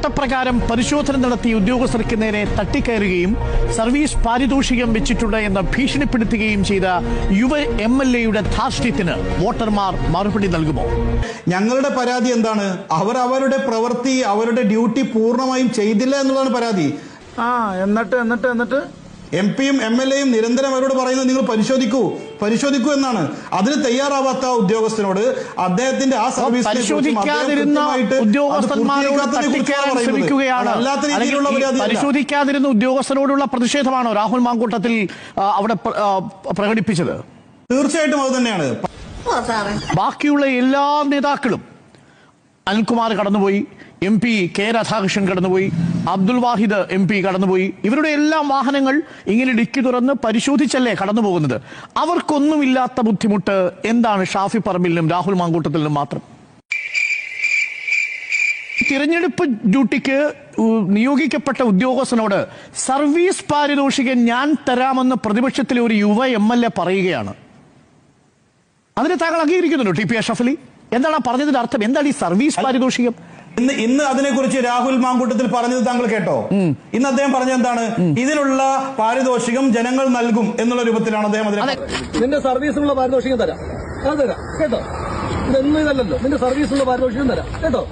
ചട്ടപ്രകാരം പരിശോധന നടത്തിയ ഉദ്യോഗസ്ഥർക്ക് നേരെ തട്ടിക്കയറുകയും സർവീസ് പാരിതോഷികം വെച്ചിട്ടുണ്ട് എന്ന് ഭീഷണിപ്പെടുത്തുകയും ചെയ്ത യുവ MLA-യുടെ ധാർഷ്ട്യത്തിന് വോട്ടർമാർ മറുപടി നൽകുമോ? ഞങ്ങളുടെ പരാതി എന്താണ്? അവരുടെ പ്രവൃത്തി, അവരുടെ ഡ്യൂട്ടി പൂർണ്ണമായും ചെയ്തില്ല എന്നുള്ളതാണ് പരാതി. എന്നിട്ട് MP-യും MLA-യും നിരന്തരം അവരോട് പറയുന്നത് നിങ്ങൾ പരിശോധിക്കൂ എന്നാണ്. അതിന് തയ്യാറാവാത്ത ഉദ്യോഗസ്ഥനോട് അദ്ദേഹത്തിന്റെ ആ സർവീസ് പരിശോധിക്കാതിരുന്ന ഉദ്യോഗസ്ഥരോടുള്ള പ്രതിഷേധമാണോ രാഹുൽ മാങ്കൂട്ടത്തിൽ അവിടെ പ്രകടിപ്പിച്ചത്? തീർച്ചയായിട്ടും അത് തന്നെയാണ്. ബാക്കിയുള്ള എല്ലാ നേതാക്കളും, അനിൽകുമാർ കടന്നുപോയി, MP കെ രാധാകൃഷ്ണൻ കടന്നുപോയി, അബ്ദുൽ വാഹിദ് MP കടന്നുപോയി, ഇവരുടെ എല്ലാം വാഹനങ്ങൾ ഇങ്ങനെ ഡിക്കി തുറന്ന് പരിശോധിച്ചല്ലേ കടന്നു പോകുന്നത്. അവർക്കൊന്നുമില്ലാത്ത ബുദ്ധിമുട്ട് എന്താണ് ഷാഫി പറമ്പിലിനും രാഹുൽ മാങ്കൂട്ടത്തിനും മാത്രം? തിരഞ്ഞെടുപ്പ് ഡ്യൂട്ടിക്ക് നിയോഗിക്കപ്പെട്ട ഉദ്യോഗസ്ഥനോട് സർവീസ് പാരിതോഷികം ഞാൻ തരാമെന്ന് പ്രതിപക്ഷത്തിലെ ഒരു യുവ MLA പറയുകയാണ്. അതിനെ താങ്കൾ അംഗീകരിക്കുന്നുണ്ടോ TP അഷ്റഫ് അലി? എന്താണ് പറഞ്ഞതിന്റെ അർത്ഥം? എന്താണ് ഈ സർവീസ് പാരിതോഷികം? ഇന്ന് അതിനെക്കുറിച്ച് രാഹുൽ മാങ്കൂട്ടത്തിൽ പറഞ്ഞത് താങ്കൾ കേട്ടോ? ഇന്ന് അദ്ദേഹം പറഞ്ഞത് എന്താണ്? ഇതിനുള്ള പാരിതോഷികം ജനങ്ങൾ നൽകും എന്നുള്ള രൂപത്തിലാണ് അദ്ദേഹം നിന്റെ സർവീസിനുള്ള പാരിതോഷികം തരാം കേട്ടോ. ഇതൊന്നും ഇതല്ലല്ലോ, നിന്റെ സർവീസിനുള്ള പാരിതോഷികം തരാം കേട്ടോ.